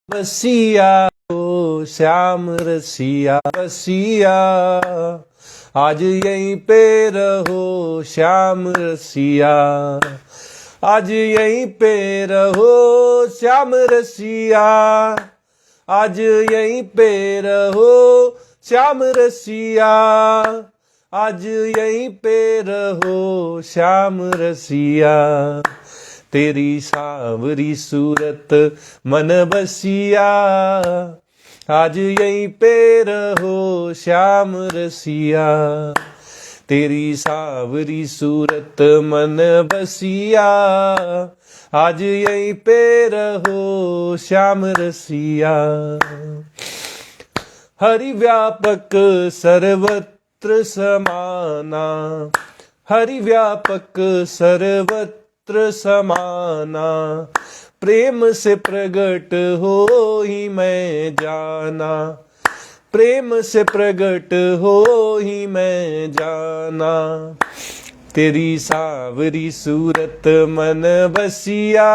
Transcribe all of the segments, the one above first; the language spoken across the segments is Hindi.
बसिया ओ श्याम रसिया बसिया, आज यहीं पे रहो श्याम रसिया, आज यहीं पे रहो श्याम रसिया, आज यहीं पे रहो श्याम रसिया, आज यहीं पे रहो श्याम रसिया, तेरी सांवरी सूरत मन बसिया, आज यहीं पे रहो श्याम रसिया, तेरी सांवरी सूरत मन बसिया, आज यहीं पे रहो श्याम रसिया। हरि व्यापक सर्वत्र समाना, हरि व्यापक सर्वत्र समाना, प्रेम से प्रगट हो ही मैं जाना, प्रेम से प्रगट हो ही मैं जाना, तेरी सांवरी सूरत मन बसिया,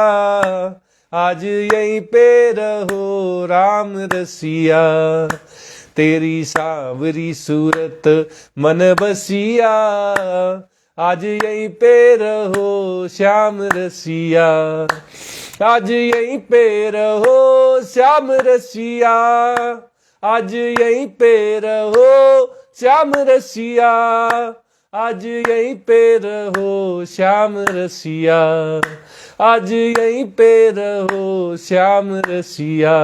आज यहीं पे रहो राम रसिया, तेरी सांवरी सूरत मन बसिया, आज यहीं पे रहो श्याम रसिया, आज यहीं पे रहो श्याम रसिया, आज यहीं पे रहो श्याम रसिया, आज यहीं पे रहो श्याम रसिया, आज यहीं पे रहो श्याम रसिया,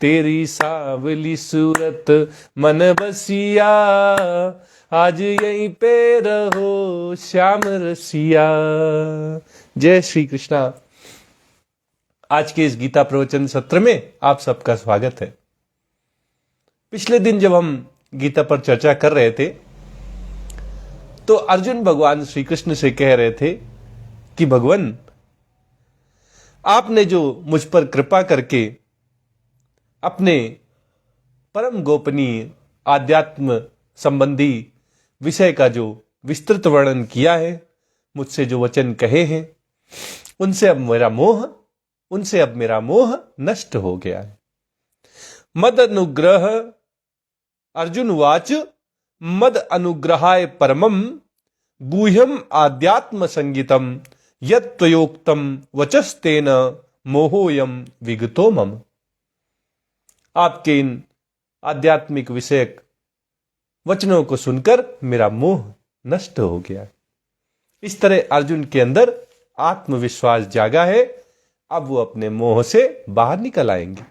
तेरी सांवली सूरत मन बसिया, आज यहीं पे रहो श्याम रसिया। जय श्री कृष्णा। आज के इस गीता प्रवचन सत्र में आप सबका स्वागत है। पिछले दिन जब हम गीता पर चर्चा कर रहे थे तो अर्जुन भगवान श्री कृष्ण से कह रहे थे कि भगवान, आपने जो मुझ पर कृपा करके अपने परम गोपनीय आध्यात्म संबंधी विषय का जो विस्तृत वर्णन किया है, मुझसे जो वचन कहे हैं, उनसे अब मेरा मोह नष्ट हो गया है। मद अनुग्रह, अर्जुन वाच, मद अनुग्रहाय परमम गुह्यम आध्यात्म संगीतम यत्त्वयोक्तम वचस्तेन मोहोयम विगतो मम। आपके इन आध्यात्मिक विषयक वचनों को सुनकर मेरा मोह नष्ट हो गया। इस तरह अर्जुन के अंदर आत्मविश्वास जागा है। अब वो अपने मोह से बाहर निकल आएंगे।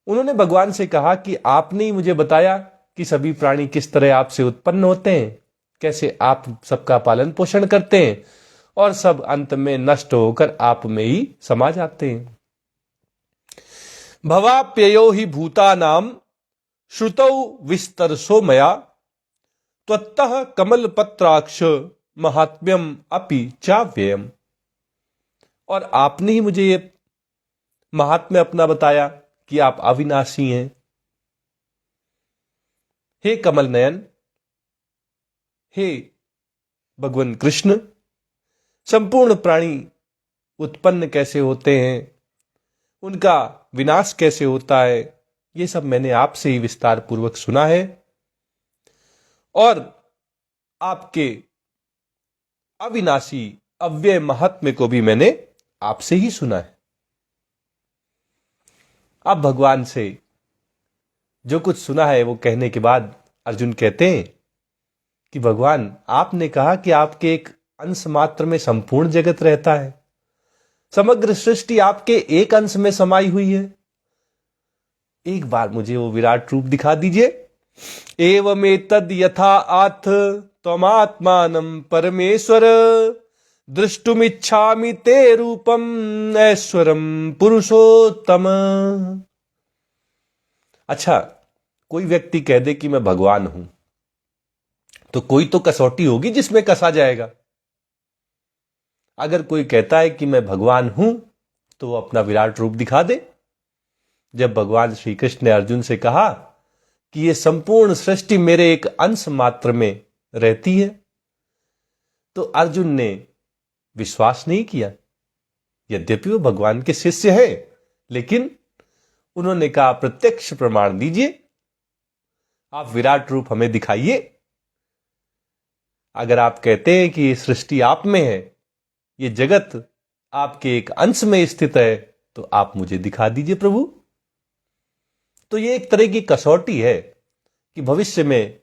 उन्होंने भगवान से कहा कि आपने ही मुझे बताया कि सभी प्राणी किस तरह आपसे उत्पन्न होते हैं, कैसे आप सबका पालन पोषण करते हैं और सब अंत में नष्ट होकर आप में ही समा जाते हैं। भवाप्ययो हि भूतानाम श्रुतौ विस्तरसो मया, त्वत्तः कमलपत्राक्ष महात्म्यम अपि चाव्ययम्। और आपने ही मुझे ये महात्म्य अपना बताया कि आप अविनाशी हैं। हे कमल नयन, हे भगवान कृष्ण, संपूर्ण प्राणी उत्पन्न कैसे होते हैं, उनका विनाश कैसे होता है, ये सब मैंने आपसे ही विस्तार पूर्वक सुना है और आपके अविनाशी अव्यय महात्म्य को भी मैंने आपसे ही सुना है। अब भगवान से जो कुछ सुना है वो कहने के बाद अर्जुन कहते हैं कि भगवान, आपने कहा कि आपके एक अंश मात्र में संपूर्ण जगत रहता है, समग्र सृष्टि आपके एक अंश में समाई हुई है। एक बार मुझे वो विराट रूप दिखा दीजिए। एवमेतद् यथा आथ त्वमात्मानं परमेश्वर, दृष्टुमिच्छामि ते रूपम ऐश्वरम पुरुषोत्तम। अच्छा, कोई व्यक्ति कह दे कि मैं भगवान हूं तो कोई तो कसौटी होगी जिसमें कसा जाएगा। अगर कोई कहता है कि मैं भगवान हूं तो वो अपना विराट रूप दिखा दे। जब भगवान श्री कृष्ण ने अर्जुन से कहा कि ये संपूर्ण सृष्टि मेरे एक अंश मात्र में रहती है, तो अर्जुन ने विश्वास नहीं किया। यद्यपि वो भगवान के शिष्य हैं, लेकिन उन्होंने कहा प्रत्यक्ष प्रमाण दीजिए, आप विराट रूप हमें दिखाइए। अगर आप कहते हैं कि ये सृष्टि आप में है, ये जगत आपके एक अंश में स्थित है, तो आप मुझे दिखा दीजिए प्रभु। तो ये एक तरह की कसौटी है कि भविष्य में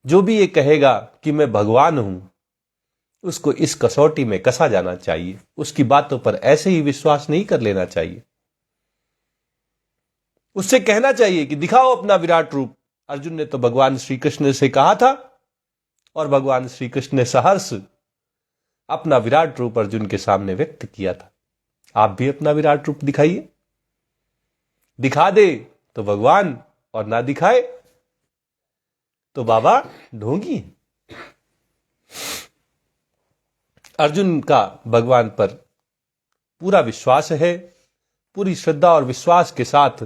जो भी ये कहेगा कि मैं भगवान हूं, उसको इस कसौटी में कसा जाना चाहिए। उसकी बातों पर ऐसे ही विश्वास नहीं कर लेना चाहिए। उससे कहना चाहिए कि दिखाओ अपना विराट रूप। अर्जुन ने तो भगवान श्री कृष्ण से कहा था और भगवान श्री कृष्ण ने सहर्ष अपना विराट रूप अर्जुन के सामने व्यक्त किया था। आप भी अपना विराट रूप दिखाइए। दिखा दे तो भगवान, और ना दिखाए तो बाबा ढोंगी। अर्जुन का भगवान पर पूरा विश्वास है। पूरी श्रद्धा और विश्वास के साथ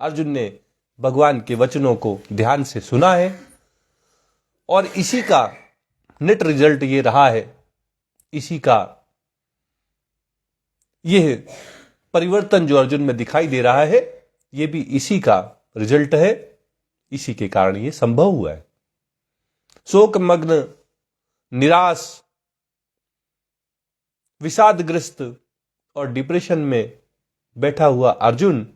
अर्जुन ने भगवान के वचनों को ध्यान से सुना है, और इसी का नेट रिजल्ट ये रहा है, इसी का यह परिवर्तन जो अर्जुन में दिखाई दे रहा है, ये भी इसी का रिजल्ट है। इसी के कारण ये संभव हुआ है। शोकमग्न, निराश, विषादग्रस्त और डिप्रेशन में बैठा हुआ अर्जुन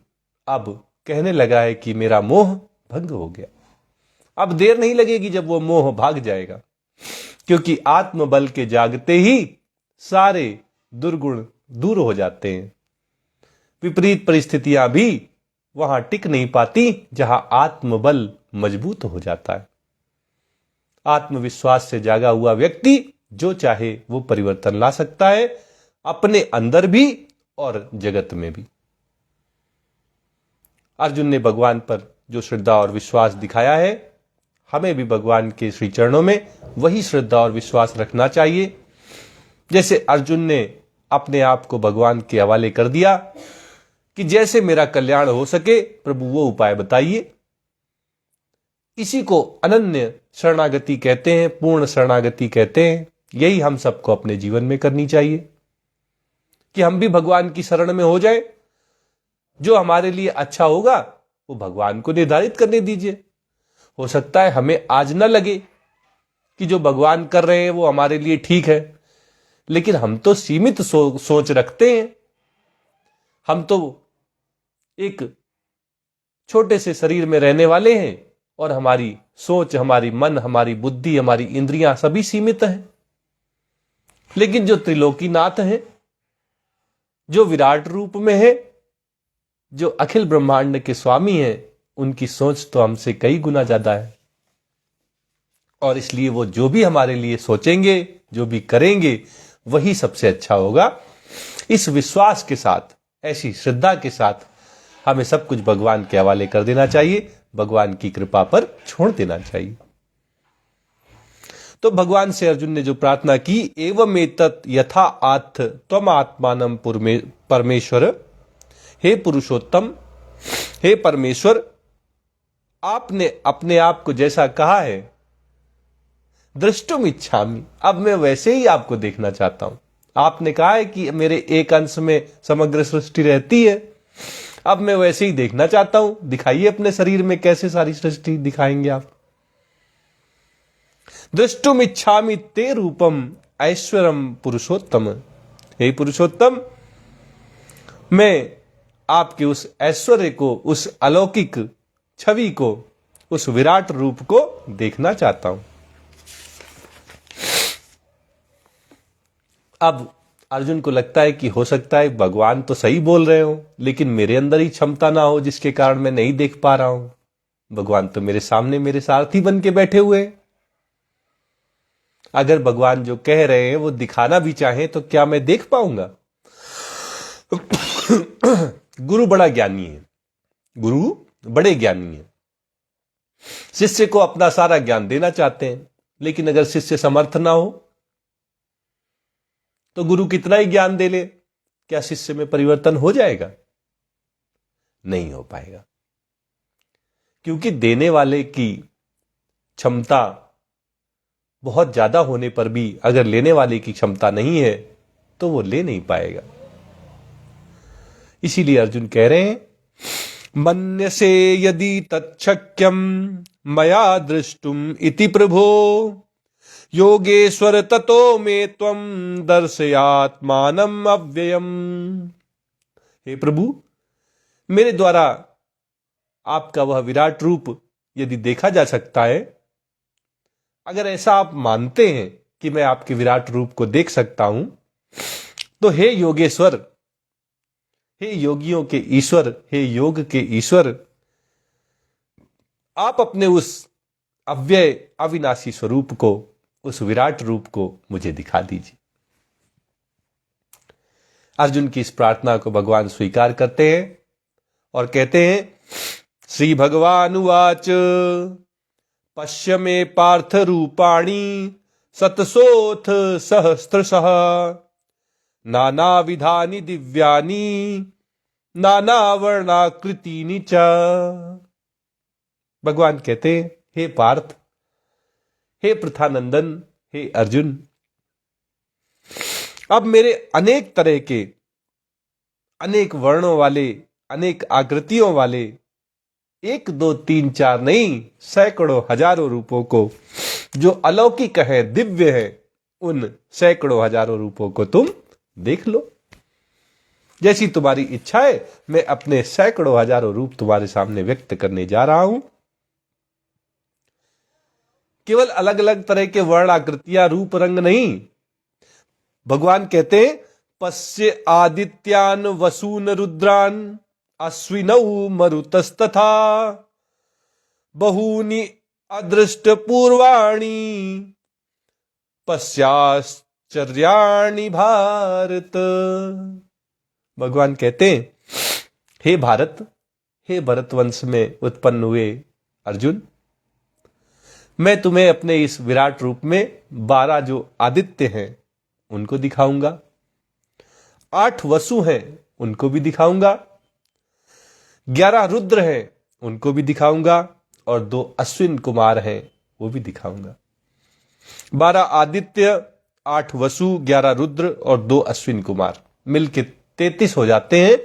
अब कहने लगा है कि मेरा मोह भंग हो गया। अब देर नहीं लगेगी जब वो मोह भाग जाएगा, क्योंकि आत्मबल के जागते ही सारे दुर्गुण दूर हो जाते हैं। विपरीत परिस्थितियां भी वहां टिक नहीं पाती जहां आत्मबल मजबूत हो जाता है। आत्मविश्वास से जागा हुआ व्यक्ति जो चाहे वो परिवर्तन ला सकता है, अपने अंदर भी और जगत में भी। अर्जुन ने भगवान पर जो श्रद्धा और विश्वास दिखाया है, हमें भी भगवान के श्री चरणों में वही श्रद्धा और विश्वास रखना चाहिए। जैसे अर्जुन ने अपने आप को भगवान के हवाले कर दिया कि जैसे मेरा कल्याण हो सके प्रभु वो उपाय बताइए। इसी को अनन्य शरणागति कहते हैं, पूर्ण शरणागति कहते हैं। यही हम सबको अपने जीवन में करनी चाहिए कि हम भी भगवान की शरण में हो जाए। जो हमारे लिए अच्छा होगा वो भगवान को निर्धारित करने दीजिए। हो सकता है हमें आज न लगे कि जो भगवान कर रहे हैं वो हमारे लिए ठीक है, लेकिन हम तो सीमित सोच रखते हैं। हम तो एक छोटे से शरीर में रहने वाले हैं और हमारी सोच, हमारी मन, हमारी बुद्धि, हमारी इंद्रियां सभी सीमित हैं। लेकिन जो त्रिलोकीनाथ है, जो विराट रूप में है, जो अखिल ब्रह्मांड के स्वामी हैं, उनकी सोच तो हमसे कई गुना ज्यादा है। और इसलिए वो जो भी हमारे लिए सोचेंगे, जो भी करेंगे, वही सबसे अच्छा होगा। इस विश्वास के साथ, ऐसी श्रद्धा के साथ हमें सब कुछ भगवान के हवाले कर देना चाहिए, भगवान की कृपा पर छोड़ देना चाहिए। तो भगवान से अर्जुन ने जो प्रार्थना की, एवमेतत् यथा आत्थ त्वम आत्मानं परमेश्वर, हे पुरुषोत्तम, हे परमेश्वर, आपने अपने आप को जैसा कहा है, दृष्टुम इच्छामि, अब मैं वैसे ही आपको देखना चाहता हूं। आपने कहा है कि मेरे एक अंश में समग्र सृष्टि रहती है, अब मैं वैसे ही देखना चाहता हूं। दिखाइए अपने शरीर में कैसे सारी सृष्टि दिखाएंगे आप। दृष्टुम इच्छामि ते रूपम ऐश्वरम पुरुषोत्तम, हे पुरुषोत्तम, मैं आपके उस ऐश्वर्य को, उस अलौकिक छवि को, उस विराट रूप को देखना चाहता हूं। अब अर्जुन को लगता है कि हो सकता है भगवान तो सही बोल रहे हो, लेकिन मेरे अंदर ही क्षमता ना हो जिसके कारण मैं नहीं देख पा रहा हूं। भगवान तो मेरे सामने मेरे सारथी बन के बैठे हुए हैं। अगर भगवान जो कह रहे हैं वो दिखाना भी चाहे तो क्या मैं देख पाऊंगा? गुरु बड़ा ज्ञानी है, गुरु बड़े ज्ञानी है। शिष्य को अपना सारा ज्ञान देना चाहते हैं, लेकिन अगर शिष्य समर्थ ना हो तो गुरु कितना ही ज्ञान दे ले, क्या शिष्य में परिवर्तन हो जाएगा? नहीं हो पाएगा, क्योंकि देने वाले की क्षमता बहुत ज्यादा होने पर भी अगर लेने वाले की क्षमता नहीं है तो वो ले नहीं पाएगा। इसीलिए अर्जुन कह रहे हैं, मन्यसे यदि तच्छक्यम मया दृष्टुम इति प्रभो योगेश्वर ततो मे त्वं दर्शयात्मानम् अव्ययम्। हे प्रभु, मेरे द्वारा आपका वह विराट रूप यदि देखा जा सकता है, अगर ऐसा आप मानते हैं कि मैं आपके विराट रूप को देख सकता हूं, तो हे योगेश्वर, हे योगियों के ईश्वर, हे योग के ईश्वर, आप अपने उस अव्यय अविनाशी स्वरूप को, उस विराट रूप को मुझे दिखा दीजिए। अर्जुन की इस प्रार्थना को भगवान स्वीकार करते हैं और कहते हैं, श्री भगवान उवाच पश्य मे पार्थ रूपाणि शतशोऽथ सहस्रशः नानाविधानि दिव्यानि नानावर्णाकृतीनि च। भगवान कहते हैं, हे पार्थ, हे पृथानंदन, हे अर्जुन, अब मेरे अनेक तरह के, अनेक वर्णों वाले, अनेक आकृतियों वाले, 1 2 3 4 नहीं, सैकड़ों हजारों रूपों को, जो अलौकिक है, दिव्य है, उन सैकड़ों हजारों रूपों को तुम देख लो। जैसी तुम्हारी इच्छा है, मैं अपने सैकड़ों हजारों रूप तुम्हारे सामने व्यक्त करने जा रहा हूं। केवल अलग अलग तरह के वर्ण, आकृतियां, रूप, रंग नहीं। भगवान कहते हैं, पश्य आदित्यान वसून रुद्रान अश्विनौ मरुतस्तथा बहूनि अदृष्ट पूर्वाणि पश्याश्चर्याणि भारत। भगवान कहते हैं, हे भारत, हे भरतवंश में उत्पन्न हुए अर्जुन, मैं तुम्हें अपने इस विराट रूप में 12 जो आदित्य हैं उनको दिखाऊंगा, 8 वसु हैं उनको भी दिखाऊंगा, 11 रुद्र हैं उनको भी दिखाऊंगा, और 2 अश्विन कुमार हैं वो भी दिखाऊंगा। 12 आदित्य, 8 वसु, 11 रुद्र और 2 अश्विन कुमार मिलके 33 हो जाते हैं।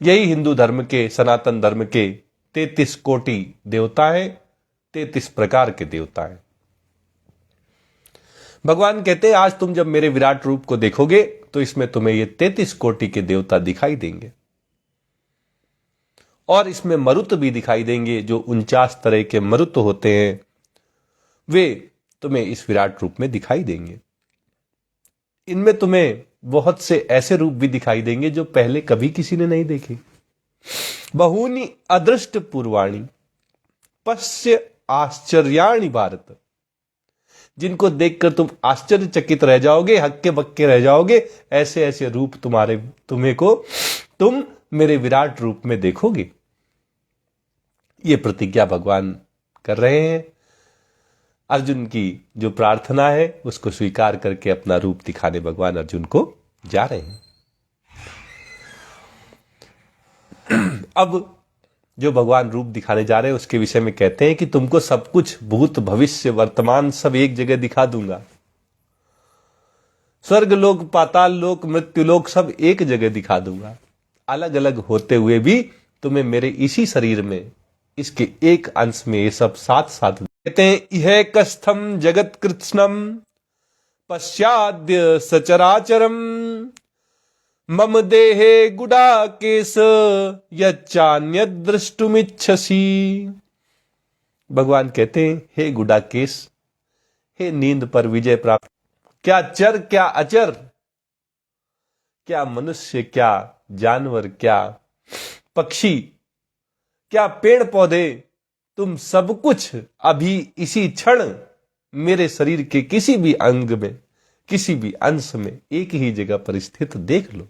यही हिंदू धर्म के, सनातन धर्म के 33 कोटि देवता है, 33 प्रकार के देवता हैं। भगवान कहते हैं, आज तुम जब मेरे विराट रूप को देखोगे तो इसमें तुम्हें ये 33 कोटि के देवता दिखाई देंगे, और इसमें मरुत भी दिखाई देंगे। जो 49 तरह के मरुत होते हैं वे तुम्हें इस विराट रूप में दिखाई देंगे। इनमें तुम्हें बहुत से ऐसे रूप भी दिखाई देंगे जो पहले कभी किसी ने नहीं देखे। बहूनि अदृष्ट पूर्वाणि पश्य आश्चर्याणि भारत, जिनको देखकर तुम आश्चर्यचकित रह जाओगे, हक्के बक्के रह जाओगे। ऐसे ऐसे रूप तुम मेरे विराट रूप में देखोगे। ये प्रतिज्ञा भगवान कर रहे हैं। अर्जुन की जो प्रार्थना है उसको स्वीकार करके अपना रूप दिखाने भगवान अर्जुन को जा रहे हैं। अब जो भगवान रूप दिखाने जा रहे हैं उसके विषय में कहते हैं कि तुमको सब कुछ, भूत भविष्य वर्तमान, सब एक जगह दिखा दूंगा। स्वर्ग लोक, पाताल लोक, मृत्यु लोक सब एक जगह दिखा दूंगा। अलग अलग होते हुए भी तुम्हें मेरे इसी शरीर में, इसके एक अंश में ये सब साथ साथ कहते हैं। इह कस्थम जगत कृत्स्नम पश्चाद्य सचराचरम मम देहे गुडाकेश यच्चान्यद् द्रष्टुमिच्छसि। भगवान कहते हैं, हे गुडाकेश, हे नींद पर विजय प्राप्त, क्या चर क्या अचर, क्या मनुष्य, क्या जानवर, क्या पक्षी, क्या पेड़ पौधे, तुम सब कुछ अभी इसी क्षण मेरे शरीर के किसी भी अंग में, किसी भी अंश में एक ही जगह पर स्थित देख लो।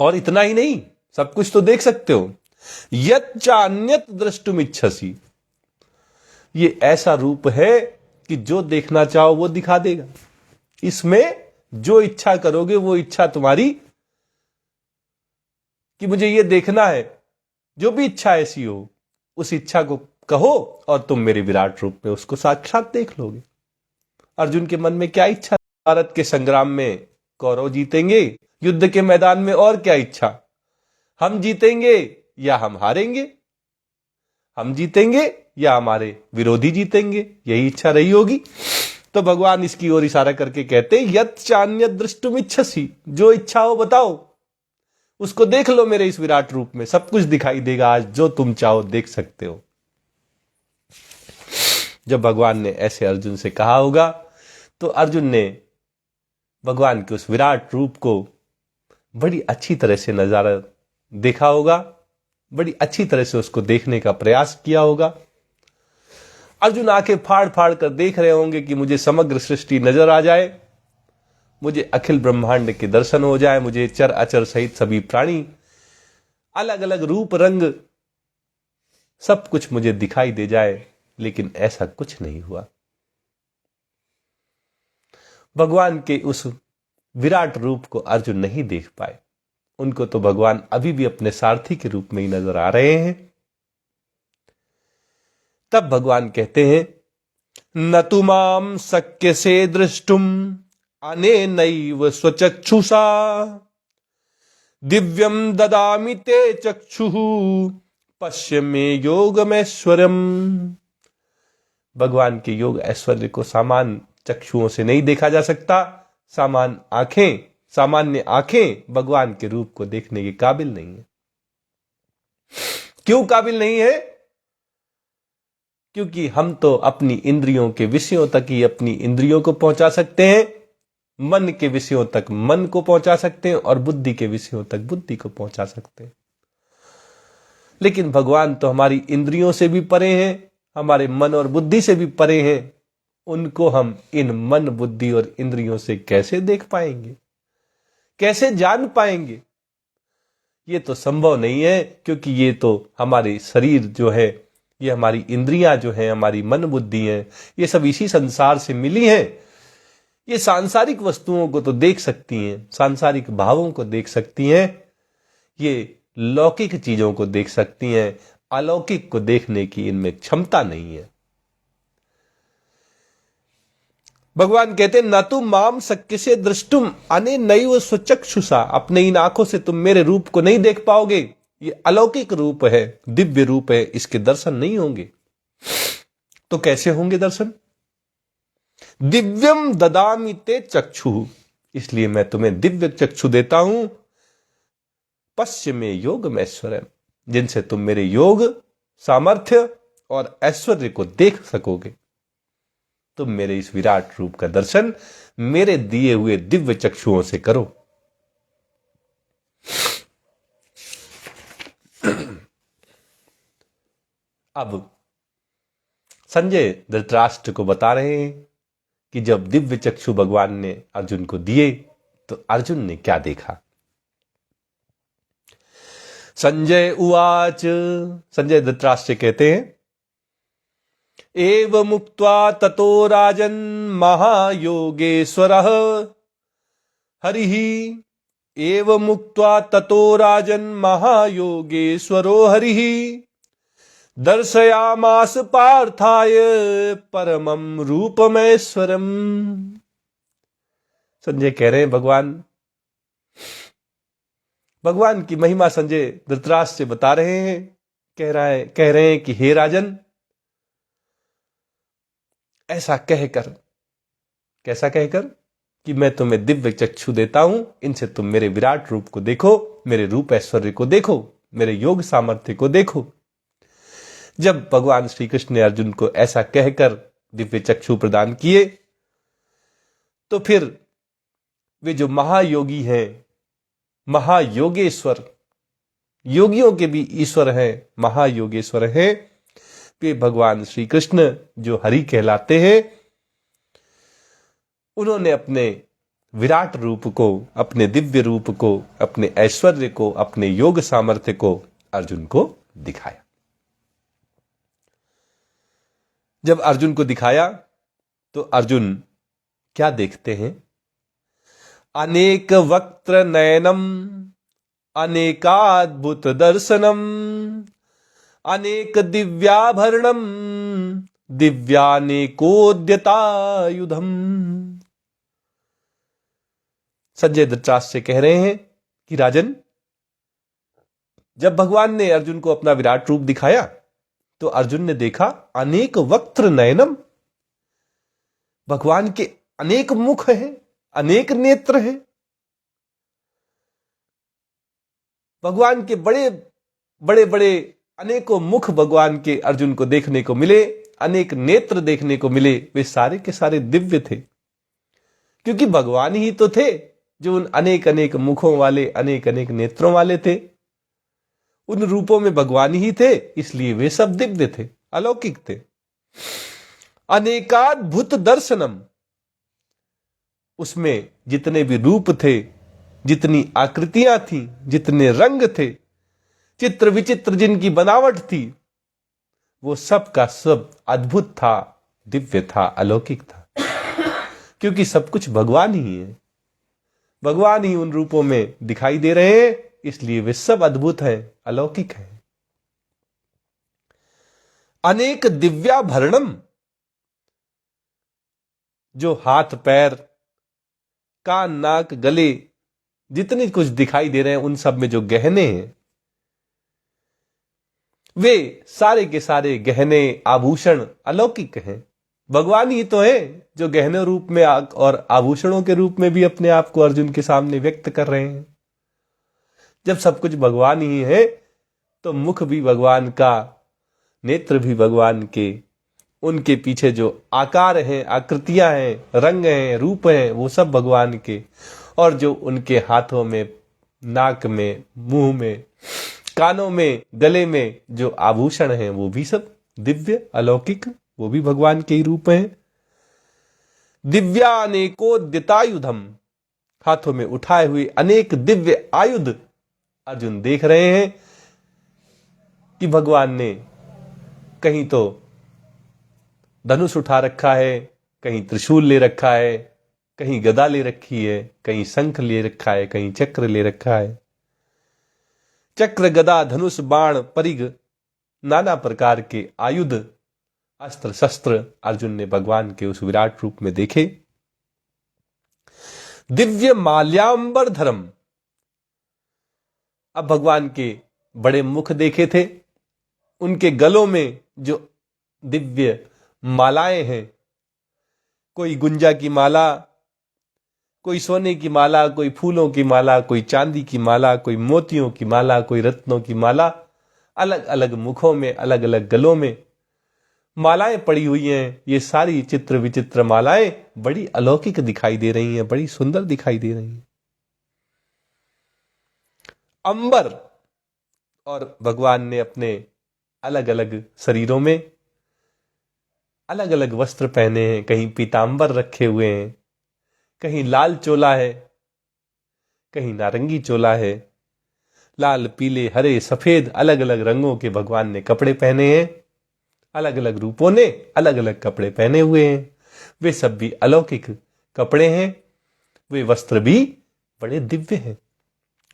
और इतना ही नहीं, सब कुछ तो देख सकते हो। यच्चान्यत् द्रष्टुमिच्छसि, ये ऐसा रूप है कि जो देखना चाहो वो दिखा देगा। इसमें जो इच्छा करोगे वो इच्छा तुम्हारी, कि मुझे ये देखना है, जो भी इच्छा ऐसी हो उस इच्छा को कहो और तुम मेरे विराट रूप में उसको साक्षात देख लोगे। अर्जुन के मन में क्या इच्छा? भारत के संग्राम में कौरव जीतेंगे, युद्ध के मैदान में और क्या इच्छा? हम जीतेंगे या हम हारेंगे, हम जीतेंगे या हमारे विरोधी जीतेंगे, यही इच्छा रही होगी। तो भगवान इसकी ओर इशारा करके कहते यत् चान्यत् द्रष्टुम इच्छसि, जो इच्छा हो बताओ, उसको देख लो मेरे इस विराट रूप में, सब कुछ दिखाई देगा, आज जो तुम चाहो देख सकते हो। जब भगवान ने ऐसे अर्जुन से कहा होगा तो अर्जुन ने भगवान के उस विराट रूप को बड़ी अच्छी तरह से नजारा देखा होगा, बड़ी अच्छी तरह से उसको देखने का प्रयास किया होगा। अर्जुन आंखें फाड़ फाड़ कर देख रहे होंगे कि मुझे समग्र सृष्टि नजर आ जाए, मुझे अखिल ब्रह्मांड के दर्शन हो जाए, मुझे चर अचर सहित सभी प्राणी, अलग अलग रूप रंग, सब कुछ मुझे दिखाई दे जाए। लेकिन ऐसा कुछ नहीं हुआ। भगवान के उस विराट रूप को अर्जुन नहीं देख पाए। उनको तो भगवान अभी भी अपने सारथी के रूप में ही नजर आ रहे हैं। तब भगवान कहते हैं न तु माम शक्य से दृष्टुम अनेनैव स्वचक्षुषा दिव्यम ददामि ते चक्षुः पश्य मे योगमैश्वर्यम। भगवान के योग ऐश्वर्य को सामान्य चक्षुओं से नहीं देखा जा सकता। सामान्य आंखें भगवान के रूप को देखने के काबिल नहीं है। क्यों काबिल नहीं है? क्योंकि हम तो अपनी इंद्रियों के विषयों तक ही अपनी इंद्रियों को पहुंचा सकते हैं, मन के विषयों तक मन को पहुंचा सकते हैं और बुद्धि के विषयों तक बुद्धि को पहुंचा सकते हैं। लेकिन भगवान तो हमारी इंद्रियों से भी परे हैं, हमारे मन और बुद्धि से भी परे हैं। उनको हम इन मन बुद्धि और इंद्रियों से कैसे देख पाएंगे, कैसे जान पाएंगे? ये तो संभव नहीं है, क्योंकि ये तो हमारे शरीर जो है, ये हमारी इंद्रियां जो हैं, हमारी मन बुद्धि हैं, ये सब इसी संसार से मिली हैं। ये सांसारिक वस्तुओं को तो देख सकती हैं, सांसारिक भावों को देख सकती हैं, ये लौकिक चीजों को देख सकती हैं, अलौकिक को देखने की इनमें क्षमता नहीं है। भगवान कहते न तु माम शक्य से दृष्टुम अनेनैव स्वचक्षुषा, अपने इन आंखों से तुम मेरे रूप को नहीं देख पाओगे। ये अलौकिक रूप है, दिव्य रूप है, इसके दर्शन नहीं होंगे। तो कैसे होंगे दर्शन? दिव्यम ददामि ते चक्षुः, इसलिए मैं तुम्हें दिव्य चक्षु देता हूं। पश्य मे योगमैश्वर्यम, जिनसे तुम मेरे योग, सामर्थ्य और ऐश्वर्य को देख सकोगे। तुम मेरे इस विराट रूप का दर्शन मेरे दिए हुए दिव्य चक्षुओं से करो। अब संजय धृतराष्ट्र को बता रहे हैं कि जब दिव्य चक्षु भगवान ने अर्जुन को दिए तो अर्जुन ने क्या देखा। संजय उवाच, संजय धृतराष्ट्र कहते हैं एव मुक्त्वा ततो राजन महायोगेश्वरः हरिः, एव मुक्त्वा ततो राजन महायोगेश्वरो हरिः दर्शयामास पार्थाय परमं रूपमैश्वरम्। संजय कह रहे हैं भगवान की महिमा संजय धृतराष्ट्र से बता रहे हैं। कह रहे हैं कि हे राजन, ऐसा कहकर, कैसा कहकर कि मैं तुम्हें दिव्य चक्षु देता हूं, इनसे तुम मेरे विराट रूप को देखो, मेरे रूप ऐश्वर्य को देखो, मेरे योग सामर्थ्य को देखो। जब भगवान श्री कृष्ण ने अर्जुन को ऐसा कहकर दिव्य चक्षु प्रदान किए तो फिर वे जो महायोगी हैं, महायोगेश्वर, योगियों के भी ईश्वर हैं, महायोगेश्वर हैं, वे भगवान श्री कृष्ण जो हरि कहलाते हैं, उन्होंने अपने विराट रूप को, अपने दिव्य रूप को, अपने ऐश्वर्य को, अपने योग सामर्थ्य को अर्जुन को दिखाया। जब अर्जुन को दिखाया तो अर्जुन क्या देखते हैं? अनेक वक्त्र नयनम अनेकाद्भुत दर्शनम अनेक दिव्याभरणम दिव्यानेकोद्यतायुधम। संजय धृतराष्ट्र से कह रहे हैं कि राजन, जब भगवान ने अर्जुन को अपना विराट रूप दिखाया तो अर्जुन ने देखा अनेक वक्त्र नयनम, भगवान के अनेक मुख हैं, अनेक नेत्र हैं। भगवान के बड़े बड़े बड़े अनेकों मुख भगवान के अर्जुन को देखने को मिले, अनेक नेत्र देखने को मिले। वे सारे के सारे दिव्य थे, क्योंकि भगवान ही तो थे जो उन अनेक अनेक मुखों वाले, अनेक अनेक नेत्रों वाले थे। उन रूपों में भगवान ही थे, इसलिए वे सब दिव्य थे, अलौकिक थे। अनेकाद्भुत दर्शनम, उसमें जितने भी रूप थे, जितनी आकृतियां थी, जितने रंग थे, चित्र विचित्र जिनकी बनावट थी, वो सब का सब अद्भुत था, दिव्य था, अलौकिक था। क्योंकि सब कुछ भगवान ही है, भगवान ही उन रूपों में दिखाई दे रहे हैं, इसलिए वे सब अद्भुत हैं, अलौकिक हैं। अनेक दिव्याभरणम, जो हाथ पैर कान नाक गले जितने कुछ दिखाई दे रहे हैं, उन सब में जो गहने हैं, वे सारे के सारे गहने आभूषण अलौकिक हैं। भगवान ही तो है जो गहने रूप में और आभूषणों के रूप में भी अपने आप को अर्जुन के सामने व्यक्त कर रहे हैं। जब सब कुछ भगवान ही है तो मुख भी भगवान का, नेत्र भी भगवान के, उनके पीछे जो आकार हैं, आकृतियां हैं, रंग हैं, रूप हैं, वो सब भगवान के। और जो उनके हाथों में, नाक में, मुंह में, कानों में, गले में जो आभूषण हैं, वो भी सब दिव्य अलौकिक, वो भी भगवान के ही रूप हैं। दिव्यानेकोद्यतायुधम, हाथों में उठाए हुए अनेक दिव्य आयुध अर्जुन देख रहे हैं कि भगवान ने कहीं तो धनुष उठा रखा है, कहीं त्रिशूल ले रखा है, कहीं गदा ले रखी है, कहीं शंख ले रखा है, कहीं चक्र ले रखा है। चक्र, गदा, धनुष, बाण, परिघ, नाना प्रकार के आयुध, अस्त्र शस्त्र अर्जुन ने भगवान के उस विराट रूप में देखे। दिव्य माल्याम्बरधरम, अब भगवान के बड़े मुख देखे थे, उनके गलों में जो दिव्य मालाएं हैं, कोई गुंजा की माला, कोई सोने की माला, कोई फूलों की माला, कोई चांदी की माला, कोई मोतियों की माला, कोई रत्नों की माला, अलग अलग मुखों में, अलग अलग गलों में मालाएं पड़ी हुई हैं। ये सारी चित्र विचित्र मालाएं बड़ी अलौकिक दिखाई दे रही हैं, बड़ी सुंदर दिखाई दे रही हैं। अंबर, और भगवान ने अपने अलग अलग शरीरों में अलग अलग वस्त्र पहने हैं, कहीं पीतांबर रखे हुए हैं, कहीं लाल चोला है, कहीं नारंगी चोला है, लाल, पीले, हरे, सफेद अलग अलग रंगों के भगवान ने कपड़े पहने हैं। अलग अलग रूपों ने अलग अलग कपड़े पहने हुए हैं, वे सब भी अलौकिक कपड़े हैं, वे वस्त्र भी बड़े दिव्य हैं,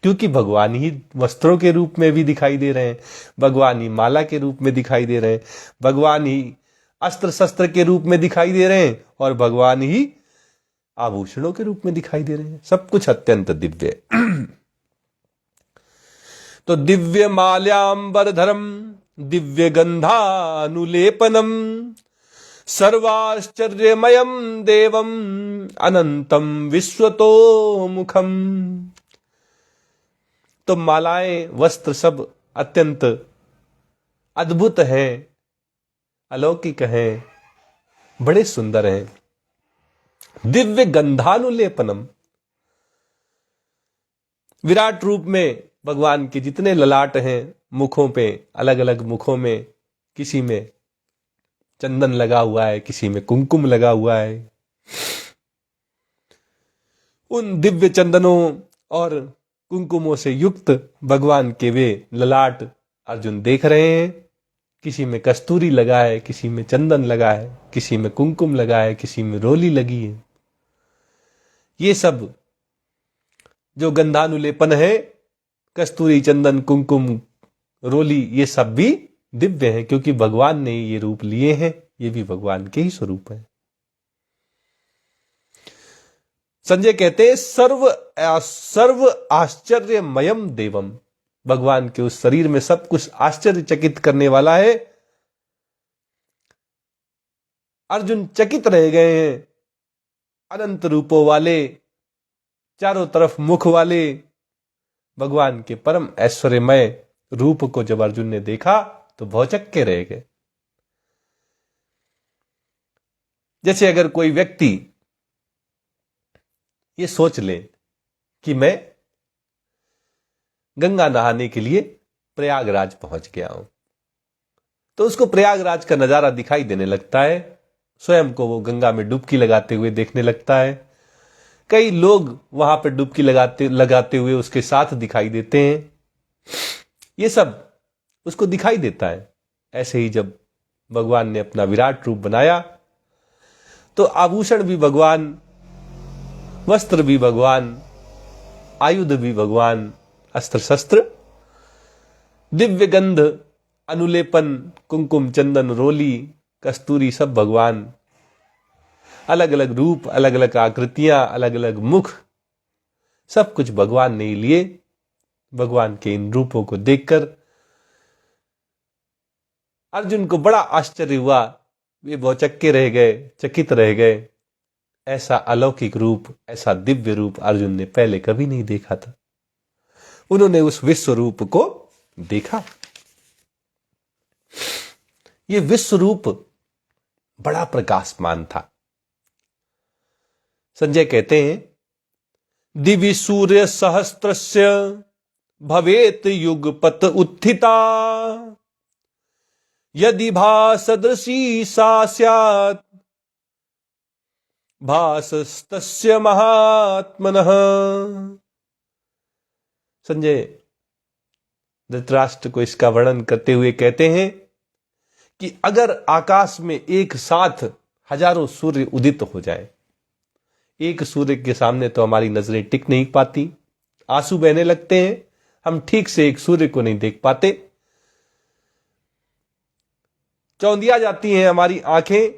क्योंकि भगवान ही वस्त्रों के रूप में भी दिखाई दे रहे हैं, भगवान ही माला के रूप में दिखाई दे रहे हैं, भगवान ही अस्त्र शस्त्र के रूप में दिखाई दे रहे हैं, और भगवान ही आभूषणों के रूप में दिखाई दे रहे हैं। सब कुछ अत्यंत दिव्य। तो दिव्य माल्याम्बरधरम दिव्य गंधानुलेपनम सर्वाश्चर्यमयम देवम अनंतम विश्वतो मुखम। तो मालाएं, वस्त्र सब अत्यंत अद्भुत हैं, अलौकिक हैं, बड़े सुंदर हैं। दिव्य गंधानुलेपनम, विराट रूप में भगवान के जितने ललाट हैं, मुखों पे, अलग अलग मुखों में, किसी में चंदन लगा हुआ है, किसी में कुमकुम लगा हुआ है। उन दिव्य चंदनों और कुमकुमों से युक्त भगवान के वे ललाट अर्जुन देख रहे हैं। किसी में कस्तूरी लगा है, किसी में चंदन लगा है, किसी में कुमकुम लगा है, किसी में रोली लगी है। ये सब जो गंधानुलेपन है, कस्तूरी, चंदन, कुमकुम, रोली, ये सब भी दिव्य हैं, क्योंकि भगवान ने ये रूप लिए हैं, ये भी भगवान के ही स्वरूप है। संजय कहते हैं सर्व आश्चर्यमयम देवम, भगवान के उस शरीर में सब कुछ आश्चर्यचकित करने वाला है। अर्जुन चकित रह गए हैं। अनंत रूपों वाले, चारों तरफ मुख वाले भगवान के परम ऐश्वर्यमय रूप को जब अर्जुन ने देखा तो भौचक्के रह गए। जैसे अगर कोई व्यक्ति ये सोच ले कि मैं गंगा नहाने के लिए प्रयागराज पहुंच गया हूं, तो उसको प्रयागराज का नजारा दिखाई देने लगता है, स्वयं को वो गंगा में डुबकी लगाते हुए देखने लगता है। कई लोग वहां पर डुबकी लगाते हुए उसके साथ दिखाई देते हैं। ये सब उसको दिखाई देता है। ऐसे ही जब भगवान ने अपना विराट रूप बनाया तो आभूषण भी भगवान, वस्त्र भी भगवान, आयुध भी भगवान, अस्त्र शस्त्र, दिव्य गंध, अनुलेपन, कुमकुम, चंदन, रोली, कस्तूरी, सब भगवान। अलग अलग रूप, अलग अलग आकृतियां, अलग अलग मुख, सब कुछ भगवान ने लिए। भगवान के इन रूपों को देखकर अर्जुन को बड़ा आश्चर्य हुआ। वे भौचक्के रह गए, चकित रह गए। ऐसा अलौकिक रूप, ऐसा दिव्य रूप अर्जुन ने पहले कभी नहीं देखा था। उन्होंने उस विश्व रूप को देखा। ये विश्व रूप बड़ा प्रकाशमान था। संजय कहते हैं, दिवि सूर्य सहस्त्रस्य भवेत युगपत उत्थिता, यदि भासदृशी सा स्यात् भासस्तस्य महात्मनः। संजय धृतराष्ट्र को इसका वर्णन करते हुए कहते हैं कि अगर आकाश में एक साथ हजारों सूर्य उदित हो जाए, एक सूर्य के सामने तो हमारी नजरें टिक नहीं पाती, आंसू बहने लगते हैं, हम ठीक से एक सूर्य को नहीं देख पाते, चौंधिया जाती हैं हमारी आंखें,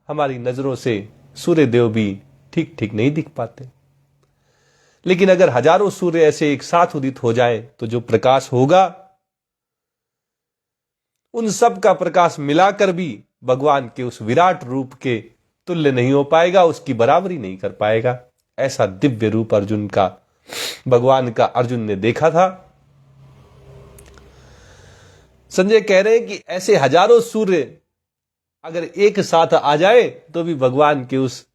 हमारी नजरों से सूर्य देव भी ठीक ठीक नहीं दिख पाते। लेकिन अगर हजारों सूर्य ऐसे एक साथ उदित हो जाए तो जो प्रकाश होगा, उन सब का प्रकाश मिलाकर भी भगवान के उस विराट रूप के तुल्य नहीं हो पाएगा, उसकी बराबरी नहीं कर पाएगा। ऐसा दिव्य रूप अर्जुन का, भगवान का अर्जुन ने देखा था। संजय कह रहे हैं कि ऐसे हजारों सूर्य अगर एक साथ आ जाए तो भी भगवान के उस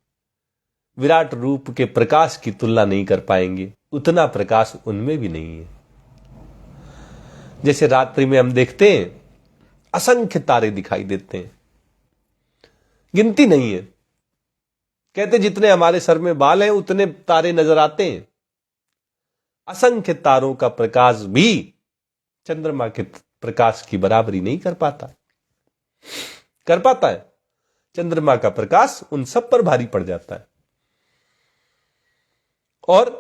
विराट रूप के प्रकाश की तुलना नहीं कर पाएंगे। उतना प्रकाश उनमें भी नहीं है। जैसे रात्रि में हम देखते हैं असंख्य तारे दिखाई देते हैं, गिनती नहीं है। कहते जितने हमारे सर में बाल हैं उतने तारे नजर आते हैं। असंख्य तारों का प्रकाश भी चंद्रमा के प्रकाश की बराबरी नहीं कर पाता है। चंद्रमा का प्रकाश उन सब पर भारी पड़ जाता है। और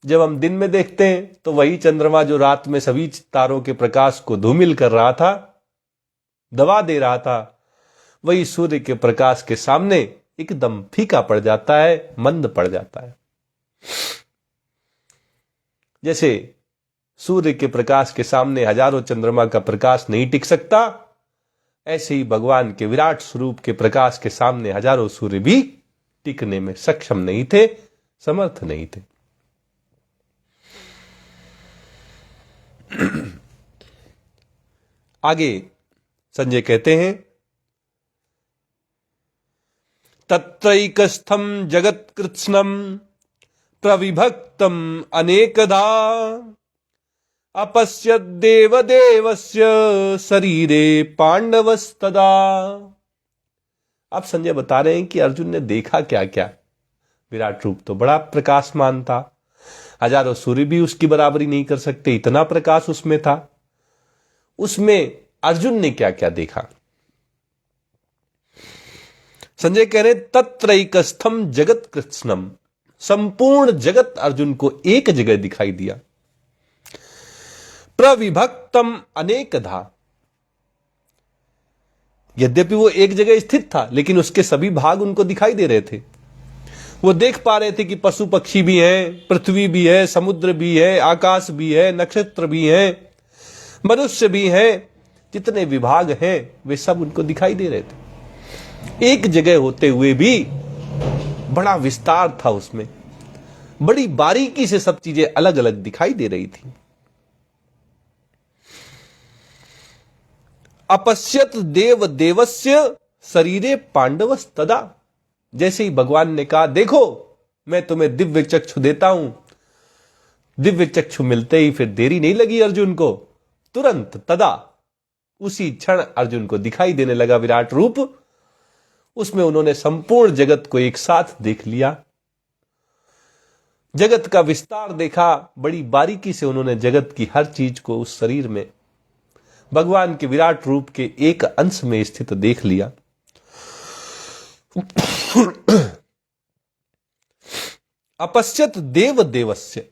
जब हम दिन में देखते हैं तो वही चंद्रमा जो रात में सभी तारों के प्रकाश को धूमिल कर रहा था, दबा दे रहा था, वही सूर्य के प्रकाश के सामने एकदम फीका पड़ जाता है, मंद पड़ जाता है। जैसे सूर्य के प्रकाश के सामने हजारों चंद्रमा का प्रकाश नहीं टिक सकता, ऐसे ही भगवान के विराट स्वरूप के प्रकाश के सामने हजारों सूर्य भी टिकने में सक्षम नहीं थे, समर्थ नहीं थे। आगे संजय कहते हैं, तत्रैकस्थं जगत्कृत्स्नं प्रविभक्तम् अनेकधा अपश्यद् देवदेवस्य शरीरे पांडवस्तदा। अब संजय बता रहे हैं कि अर्जुन ने देखा क्या क्या। विराट रूप तो बड़ा प्रकाशमान था, हजारों सूर्य भी उसकी बराबरी नहीं कर सकते, इतना प्रकाश उसमें था। उसमें अर्जुन ने क्या क्या देखा। संजय कह रहे तत्रैकस्थं जगत्कृत्स्नं, संपूर्ण जगत अर्जुन को एक जगह दिखाई दिया। प्रविभक्तम अनेकधा, यद्यपि वो एक जगह स्थित था लेकिन उसके सभी भाग उनको दिखाई दे रहे थे। वो देख पा रहे थे कि पशु पक्षी भी हैं, पृथ्वी भी है, समुद्र भी है, आकाश भी है, नक्षत्र भी हैं, मनुष्य भी हैं, जितने विभाग हैं वे सब उनको दिखाई दे रहे थे। एक जगह होते हुए भी बड़ा विस्तार था उसमें, बड़ी बारीकी से सब चीजें अलग अलग दिखाई दे रही थी। अपश्यत देव देवस्य शरीरे पांडवस्तदा, जैसे ही भगवान ने कहा देखो मैं तुम्हें दिव्य चक्षु देता हूं, दिव्य चक्षु मिलते ही फिर देरी नहीं लगी अर्जुन को, तुरंत तदा उसी क्षण अर्जुन को दिखाई देने लगा विराट रूप। उसमें उन्होंने संपूर्ण जगत को एक साथ देख लिया, जगत का विस्तार देखा, बड़ी बारीकी से उन्होंने जगत की हर चीज को उस शरीर में भगवान के विराट रूप के एक अंश में स्थित देख लिया। अपश्यत देव देवस्य,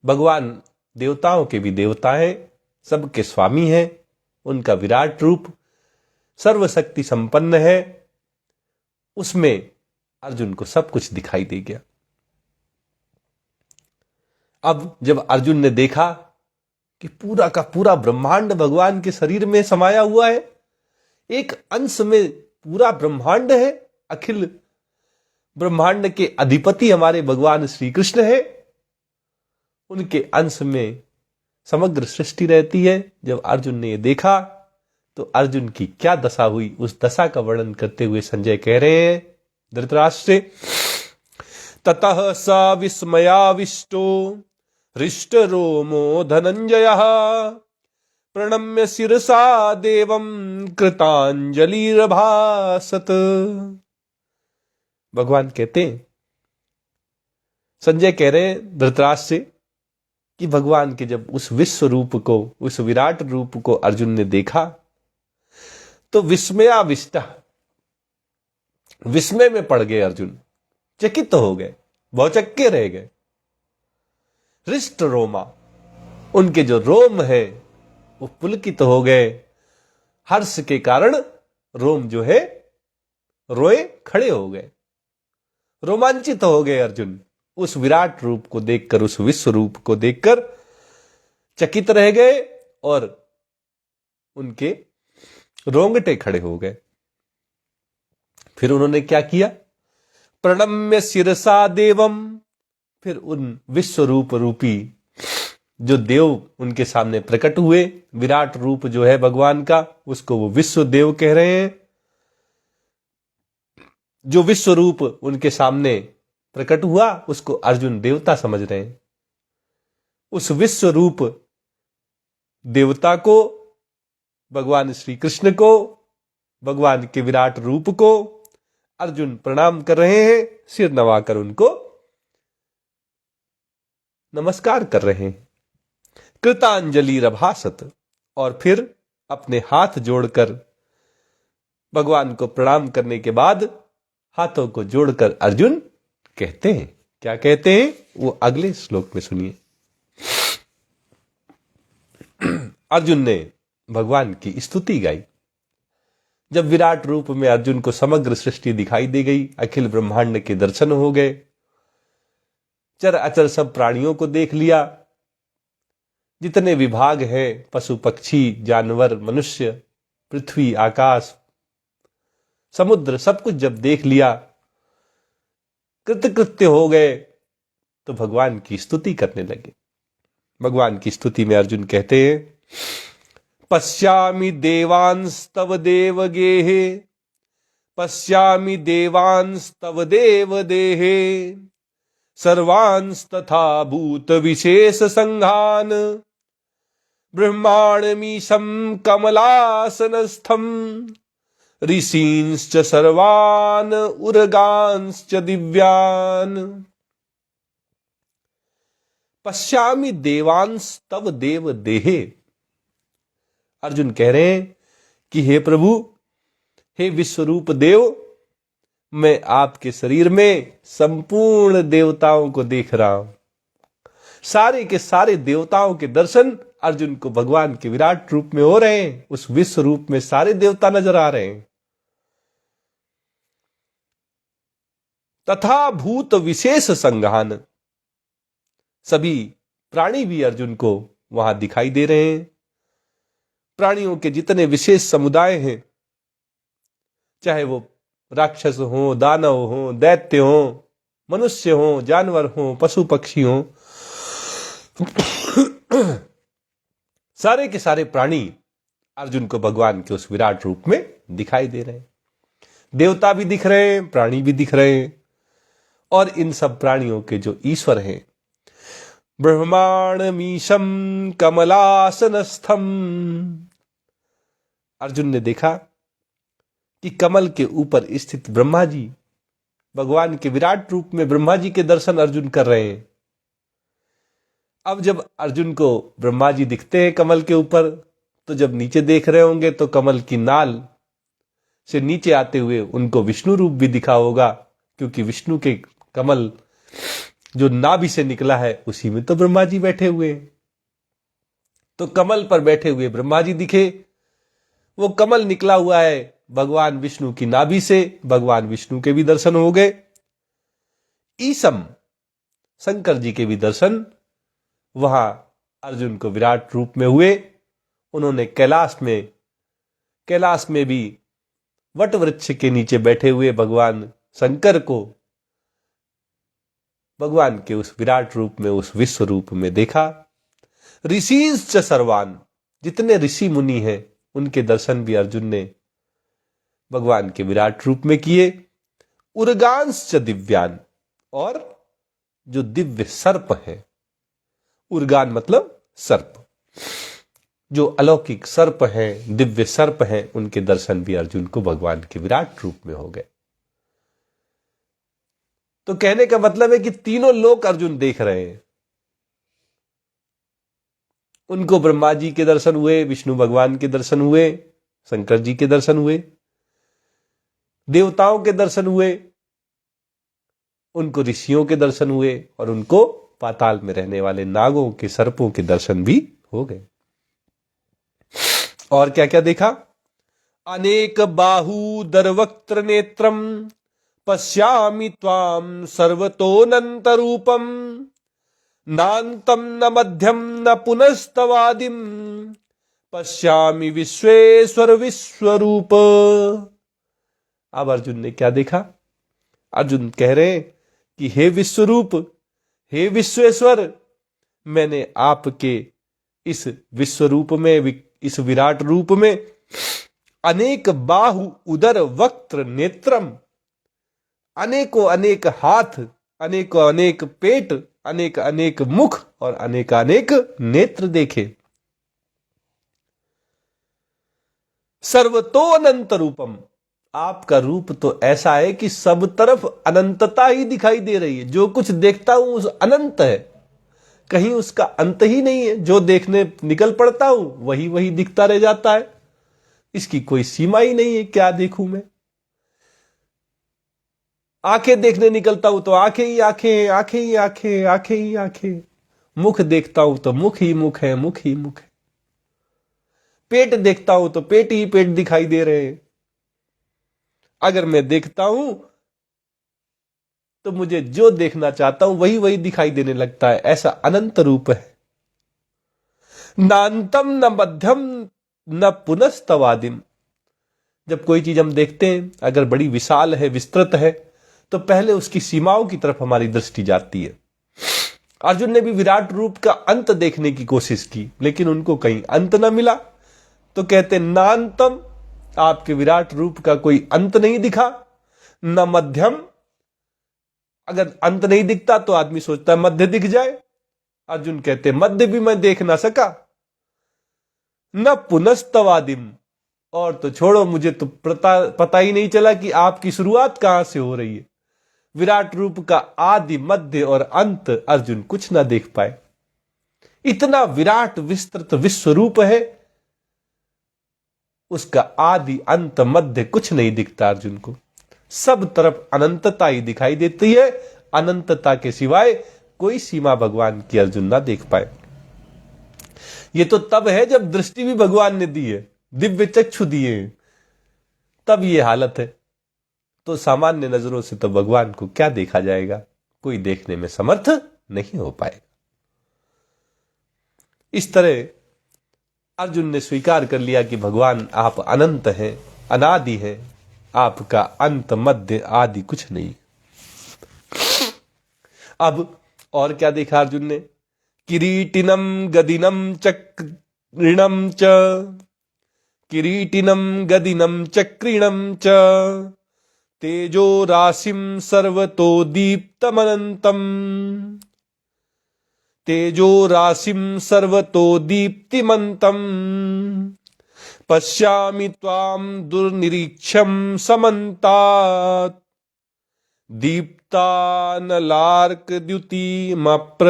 भगवान देवताओं के भी देवता हैं, सबके स्वामी हैं, उनका विराट रूप सर्वशक्ति संपन्न है, उसमें अर्जुन को सब कुछ दिखाई दे गया। अब जब अर्जुन ने देखा कि पूरा का पूरा ब्रह्मांड भगवान के शरीर में समाया हुआ है, एक अंश में पूरा ब्रह्मांड है, अखिल ब्रह्मांड के अधिपति हमारे भगवान श्री कृष्ण है, उनके अंश में समग्र सृष्टि रहती है। जब अर्जुन ने यह देखा तो अर्जुन की क्या दशा हुई, उस दशा का वर्णन करते हुए संजय कह रहे हैं धृतराष्ट्र से, ततः स विस्मयाविष्टो हृष्ट रोमो धनंजयः प्रणम्य शिरसा देवं कृतांजलिर्भासत। भगवान कहते हैं, संजय कह रहे हैं धृतराष्ट्र से कि भगवान के जब उस विश्व रूप को, उस विराट रूप को अर्जुन ने देखा तो विस्मयाविष्ट, विस्मय में पड़ गए अर्जुन, चकित हो गए, भौचक्के रह गए। हृष्ट रोमा, उनके जो रोम है वो पुलकित हो गए, हर्ष के कारण रोम जो है रोए खड़े हो गए, रोमांचित हो गए अर्जुन। उस विराट रूप को देखकर, उस विश्व रूप को देखकर चकित रह गए और उनके रोंगटे खड़े हो गए। फिर उन्होंने क्या किया, प्रणम्य शिरसा देवम, फिर उन विश्व रूप रूपी जो देव उनके सामने प्रकट हुए, विराट रूप जो है भगवान का, उसको वो विश्व देव कह रहे हैं। जो विश्व रूप उनके सामने प्रकट हुआ उसको अर्जुन देवता समझ रहे हैं। उस विश्व रूप देवता को, भगवान श्री कृष्ण को, भगवान के विराट रूप को अर्जुन प्रणाम कर रहे हैं, सिर नवाकर उनको नमस्कार कर रहे हैं। कृतांजलिर्भासत, और फिर अपने हाथ जोड़कर भगवान को प्रणाम करने के बाद हाथों को जोड़कर अर्जुन कहते हैं, क्या कहते हैं वो अगले श्लोक में सुनिए। अर्जुन ने भगवान की स्तुति गाई। जब विराट रूप में अर्जुन को समग्र सृष्टि दिखाई दे गई, अखिल ब्रह्मांड के दर्शन हो गए, चर अचर सब प्राणियों को देख लिया, जितने विभाग हैं, पशु पक्षी जानवर मनुष्य, पृथ्वी आकाश समुद्र, सब कुछ जब देख लिया, कृतकृत्य हो गए, तो भगवान की स्तुति करने लगे। भगवान की स्तुति में अर्जुन कहते हैं, पश्यामि देवांस्तव देवगेहे, पश्यामि देवांस्तव देवदेहे, सर्वांस्तथा भूत विशेष संघान, ब्रह्माणमीशं कमलासनस्थं, ऋषींश्च सर्वान् उर्गांश्च दिव्यान्। पश्यामि देवांस्तव देव देहे, अर्जुन कह रहे हैं कि हे प्रभु, हे विश्वरूप देव, मैं आपके शरीर में संपूर्ण देवताओं को देख रहा हूं। सारे के सारे देवताओं के दर्शन अर्जुन को भगवान के विराट रूप में हो रहे हैं। उस विश्व रूप में सारे देवता नजर आ रहे हैं। तथा भूत विशेष संघान, सभी प्राणी भी अर्जुन को वहां दिखाई दे रहे हैं। प्राणियों के जितने विशेष समुदाय हैं, चाहे वो राक्षस हो, दानव हो, दैत्य हो, मनुष्य हो, जानवर हो, पशु पक्षी हो, सारे के सारे प्राणी अर्जुन को भगवान के उस विराट रूप में दिखाई दे रहे हैं। देवता भी दिख रहे हैं, प्राणी भी दिख रहे हैं, और इन सब प्राणियों के जो ईश्वर हैं, ब्रह्मांडमीशम कमलासनस्थम, अर्जुन ने देखा कि कमल के ऊपर स्थित ब्रह्मा जी, भगवान के विराट रूप में ब्रह्मा जी के दर्शन अर्जुन कर रहे हैं। अब जब अर्जुन को ब्रह्मा जी दिखते हैं कमल के ऊपर, तो जब नीचे देख रहे होंगे तो कमल की नाल से नीचे आते हुए उनको विष्णु रूप भी दिखा होगा, क्योंकि विष्णु के कमल जो नाभि से निकला है उसी में तो ब्रह्मा जी बैठे हुए हैं। तो कमल पर बैठे हुए ब्रह्मा जी दिखे, वो कमल निकला हुआ है भगवान विष्णु की नाभि से, भगवान विष्णु के भी दर्शन हो गए। ईसम, शंकर जी के भी दर्शन वहां अर्जुन को विराट रूप में हुए। उन्होंने कैलाश में भी वट वृक्ष के नीचे बैठे हुए भगवान शंकर को भगवान के उस विराट रूप में, उस विश्व रूप में देखा। ऋषिश्च सर्वान, जितने ऋषि मुनि हैं उनके दर्शन भी अर्जुन ने भगवान के विराट रूप में किए। उर्गांश्च दिव्यान, और जो दिव्य सर्प है, उर्गान मतलब सर्प, जो अलौकिक सर्प हैं, दिव्य सर्प हैं, उनके दर्शन भी अर्जुन को भगवान के विराट रूप में हो गए। तो कहने का मतलब है कि तीनों लोक अर्जुन देख रहे हैं। उनको ब्रह्मा जी के दर्शन हुए, विष्णु भगवान के दर्शन हुए, शंकर जी के दर्शन हुए, देवताओं के दर्शन हुए, उनको ऋषियों के दर्शन हुए, और उनको पाताल में रहने वाले नागों के, सर्पों के दर्शन भी हो गए। और क्या क्या देखा? अनेक बाहूदर वक्त्र नेत्रम पश्यामि त्वाम सर्वतोऽनंत रूपम नान्तम न मध्यम न पुनस्तवादिम पश्यामि विश्वेश्वर विश्वरूप। अब अर्जुन ने क्या देखा? अर्जुन कह रहे हैं कि हे विश्वरूप, हे विश्वेश्वर, मैंने आपके इस विश्वरूप में, इस विराट रूप में अनेक बाहु उदर वक्त्र नेत्रम, अनेकों अनेक हाथ, अनेकों अनेक पेट, अनेक अनेक मुख और अनेक अनेक नेत्र देखे। सर्वतो अनंत रूपम, आपका रूप तो ऐसा है कि सब तरफ अनंतता ही दिखाई दे रही है। जो कुछ देखता हूं उस अनंत है, कहीं उसका अंत ही नहीं है। जो देखने निकल पड़ता हूं वही वही दिखता रह जाता है, इसकी कोई सीमा ही नहीं है। क्या देखूं मैं? आंखें देखने निकलता हूं तो आंखें ही आंखें, आंखें ही आंखें, आंखें ही आंखें। मुख देखता हूं तो मुख ही मुख है, मुख ही मुख है। पेट देखता हूं तो पेट ही पेट दिखाई दे रहे हैं। अगर मैं देखता हूं तो मुझे जो देखना चाहता हूं वही वही दिखाई देने लगता है। ऐसा अनंत रूप है। नान्तम न मध्यम न पुनस्तवादिम। जब कोई चीज हम देखते हैं, अगर बड़ी विशाल है, विस्तृत है, तो पहले उसकी सीमाओं की तरफ हमारी दृष्टि जाती है। अर्जुन ने भी विराट रूप का अंत देखने की कोशिश की, लेकिन उनको कहीं अंत न मिला। तो कहते नान्तम, आपके विराट रूप का कोई अंत नहीं दिखा। न मध्यम, अगर अंत नहीं दिखता तो आदमी सोचता है मध्य दिख जाए। अर्जुन कहते मध्य भी मैं देख ना सका। न पुनस्तवादिम, और तो छोड़ो, मुझे तो पता ही नहीं चला कि आपकी शुरुआत कहां से हो रही है। विराट रूप का आदि, मध्य और अंत अर्जुन कुछ ना देख पाए। इतना विराट विस्तृत विश्व रूप है, उसका आदि अंत मध्य कुछ नहीं दिखता अर्जुन को। सब तरफ अनंतता ही दिखाई देती है। अनंतता के सिवाय कोई सीमा भगवान की अर्जुन ना देख पाए। ये तो तब है जब दृष्टि भी भगवान ने दी है, दिव्य चक्षु दिए, तब ये हालत है। तो सामान्य नजरों से तो भगवान को क्या देखा जाएगा, कोई देखने में समर्थ नहीं हो पाएगा। इस तरह अर्जुन ने स्वीकार कर लिया कि भगवान आप अनंत हैं, अनादि हैं, आपका अंत मध्य आदि कुछ नहीं। अब और क्या देखा अर्जुन ने? किरीटिनम गदिनम चक्रिणम च, किरीटिनम गदिनम चक्रिणम च, तेजो राशिम सर्वतो दीप्तमनंतम, तेजो राशिम सर्वतो दीप्तिमंतम, पश्यामि त्वाम दुर्निरीक्षम समन्तात्, दीप्तानलार्क द्युतिमप्रमेयम्।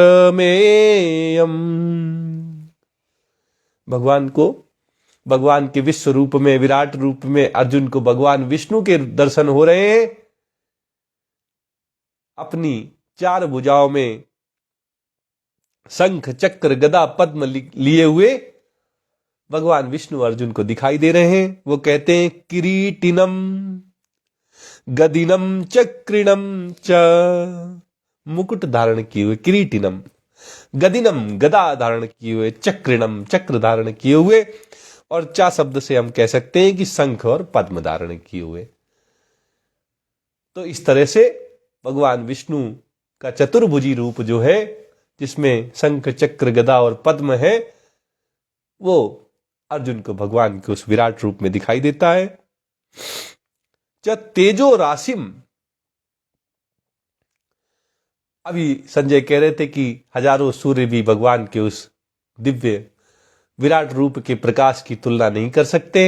भगवान को, भगवान के विश्व रूप में, विराट रूप में अर्जुन को भगवान विष्णु के दर्शन हो रहे हैं। अपनी 4 भुजाओं में शंख चक्र गदा पद्म लिए हुए भगवान विष्णु अर्जुन को दिखाई दे रहे हैं। वो कहते हैं किरीटिनम गदिनम चक्रिणम च, मुकुट धारण किए हुए, किरीटिनम, गदिनम गदा धारण किए हुए, चक्रिणम चक्र धारण किए हुए, और चा शब्द से हम कह सकते हैं कि शंख और पद्म धारण किए हुए। तो इस तरह से भगवान विष्णु का चतुर्भुजी रूप जो है, जिसमें शंख चक्र गदा और पद्म है, वो अर्जुन को भगवान के उस विराट रूप में दिखाई देता है। तेजो राशिम, अभी संजय कह रहे थे कि हजारों सूर्य भी भगवान के उस दिव्य विराट रूप के प्रकाश की तुलना नहीं कर सकते।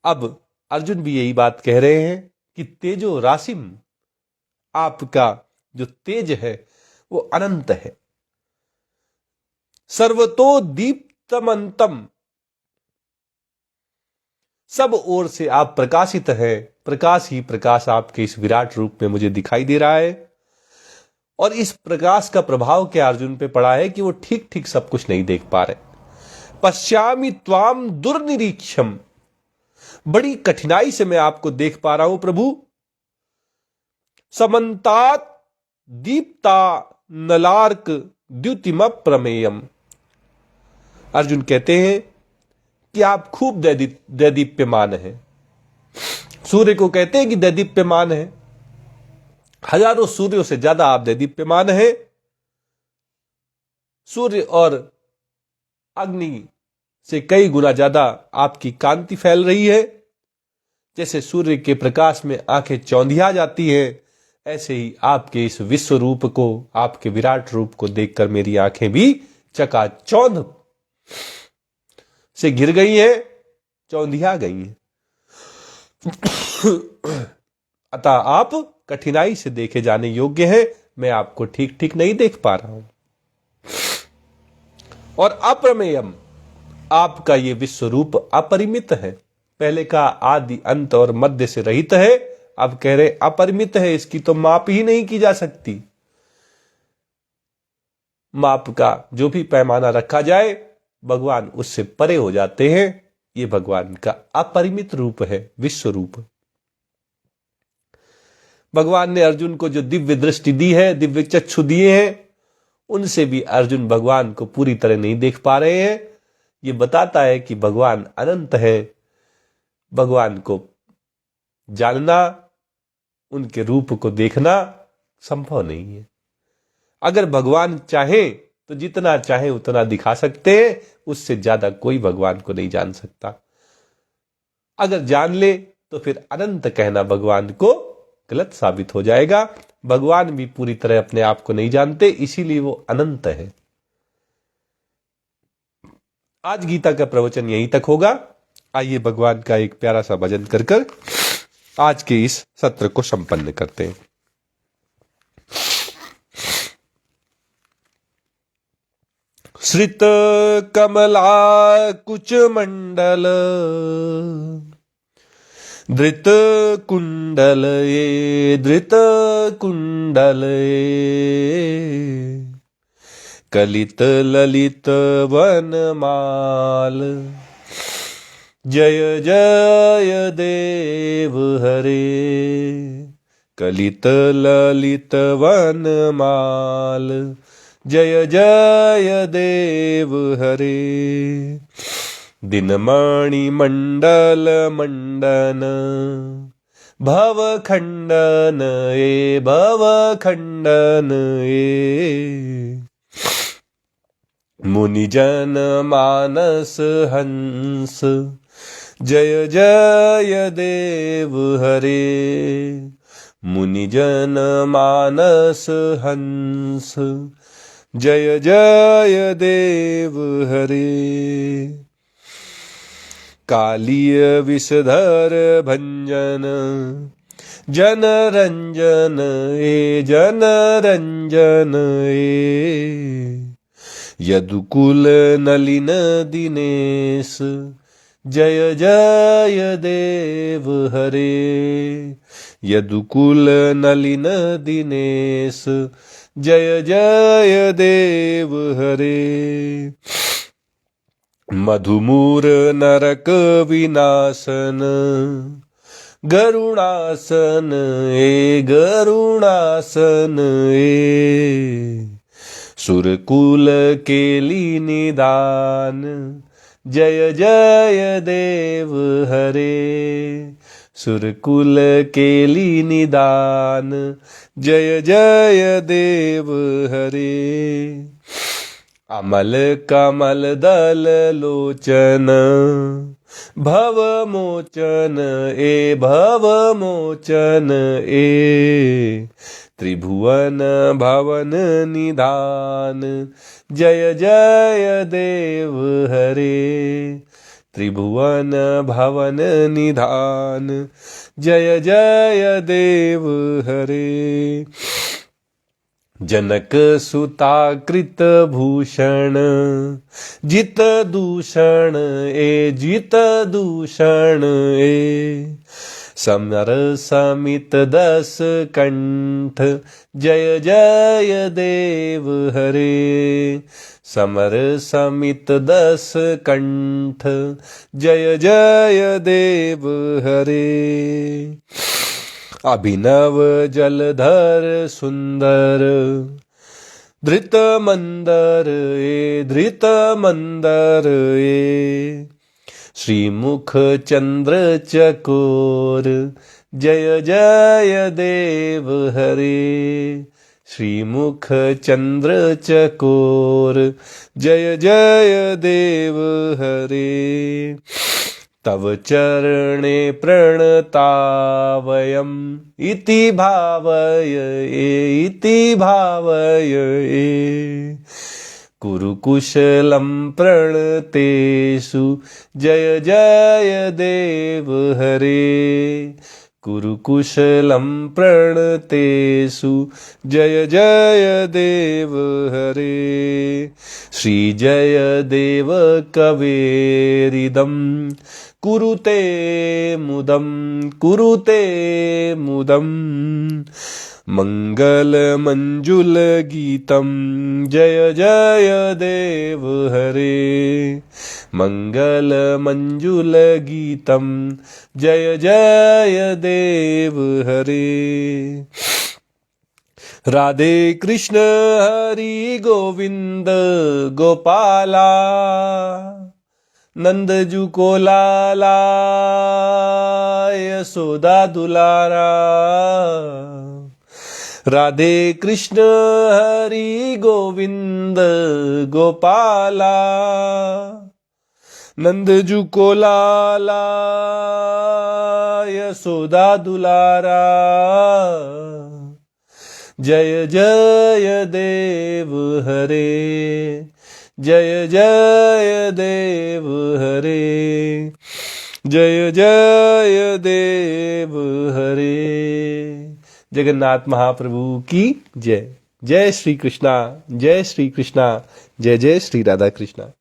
अब अर्जुन भी यही बात कह रहे हैं कि तेजो राशिम, आपका जो तेज है वो अनंत है। सर्वतो दीप्तमंतम, सब ओर से आप प्रकाशित है, प्रकाश ही प्रकाश आपके इस विराट रूप में मुझे दिखाई दे रहा है। और इस प्रकाश का प्रभाव क्या अर्जुन पे पड़ा है कि वो ठीक ठीक सब कुछ नहीं देख पा रहे। पश्यामि त्वाम दुर्निरीक्षम, बड़ी कठिनाई से मैं आपको देख पा रहा हूं प्रभु। समन्तात दीप्ता नलार्क द्युतिम प्रमेयम, अर्जुन कहते हैं कि आप खूब दैदीप्यमान है। सूर्य को कहते हैं कि दैदीप्यमान है, हजारों सूर्यों से ज्यादा आप दैदीप्यमान है। सूर्य और अग्नि से कई गुना ज्यादा आपकी कांति फैल रही है। जैसे सूर्य के प्रकाश में आंखें चौंधिया जाती हैं, ऐसे ही आपके इस विश्व रूप को, आपके विराट रूप को देखकर मेरी आंखें भी चकाचौंध से घिर गई हैं, चौंधिया गई हैं। अतः आप कठिनाई से देखे जाने योग्य हैं, मैं आपको ठीक ठीक नहीं देख पा रहा हूं। और अप्रमेयम, आपका ये विश्व रूप अपरिमित है। पहले का आदि अंत और मध्य से रहित है, अब कह रहे अपरिमित है, इसकी तो माप ही नहीं की जा सकती। माप का जो भी पैमाना रखा जाए, भगवान उससे परे हो जाते हैं। ये भगवान का अपरिमित रूप है, विश्व रूप। भगवान ने अर्जुन को जो दिव्य दृष्टि दी है, दिव्य चक्षु दिए हैं, उनसे भी अर्जुन भगवान को पूरी तरह नहीं देख पा रहे हैं। ये बताता है कि भगवान अनंत है। भगवान को जानना, उनके रूप को देखना संभव नहीं है। अगर भगवान चाहे तो जितना चाहे उतना दिखा सकते हैं, उससे ज्यादा कोई भगवान को नहीं जान सकता। अगर जान ले तो फिर अनंत कहना भगवान को गलत साबित हो जाएगा। भगवान भी पूरी तरह अपने आप को नहीं जानते, इसीलिए वो अनंत है। आज गीता का प्रवचन यहीं तक होगा। आइए भगवान का एक प्यारा सा भजन कर कर आज के इस सत्र को संपन्न करते हैं। श्रित कमला कुच मंडल धृत कुंडल धृत कुंडल कलित ललित वनमाल जय जय देव हरे। कलित ललित वनमाल, जय जय देव हरे। दिनमणि मंडल मंडन, भव खंडन ए भव खंडन ए। मुनिजन मानस हंस, जय जय देव हरे। मुनिजन मानस हंस, जय जय देव हरे। कालिय विषधर भंजन, जन रंजन ए जन रंजन ए। यदुकुल नलिन दिनेश, जय जय देव हरे। यदुकुल नलिन दिनेश, जय जय देव हरे। मधुमूर नरक विनाशन, गरुणासन ए गरुणासन ए। सुरकुल केली निदान, जय जय देव हरे। सुरकुल केली निदान, जय जय देव हरे। अमल कमल दल लोचन, भव मोचन ए भव मोचन ए। त्रिभुवन भवन निधान, जय जय देव हरे। त्रिभुवन भवन निधान, जय जय देव हरे। जनक सुता कृत भूषण, जित दूषण ए जित दूषण ए। समर समित दस कंठ, जय जय देव हरे। समर समित दस कंठ, जय जय देव हरे। अभिनव जलधर सुंदर, धृत मंदर ए धृत मंदर ए। श्रीमुख चंद्र चकोर, जय जय देव हरे। श्रीमुख चंद्र चकोर, जय जय देव हरे। तव चरणे प्रणतावयम, इति भावय इति भावय ए। कुरुकुशलं प्रणतेषु, जय जय देव हरे। कुरुकुशलं प्रणतेषु, जय जय देव हरे। श्री जय देव कवेरिदं, कुरुते मुदं कुरुते मुदं। मंगल मंजुल गीतम, जय जय देव हरे। मंगल मंजुल गीतम, जय जय देव हरे। राधे कृष्ण हरि गोविंद गोपाला, नंदजू को लाला यशोदा दुलारा। राधे कृष्ण हरि गोविंद गोपाला, नंदजू को लाला यशोदा दुलारा। जय जय देव हरे, जय जय देव हरे, जय जय देव हरे। जगन्नाथ महाप्रभु की जय। जय श्री कृष्णा, जय श्री कृष्णा, जय जय श्री राधा कृष्णा।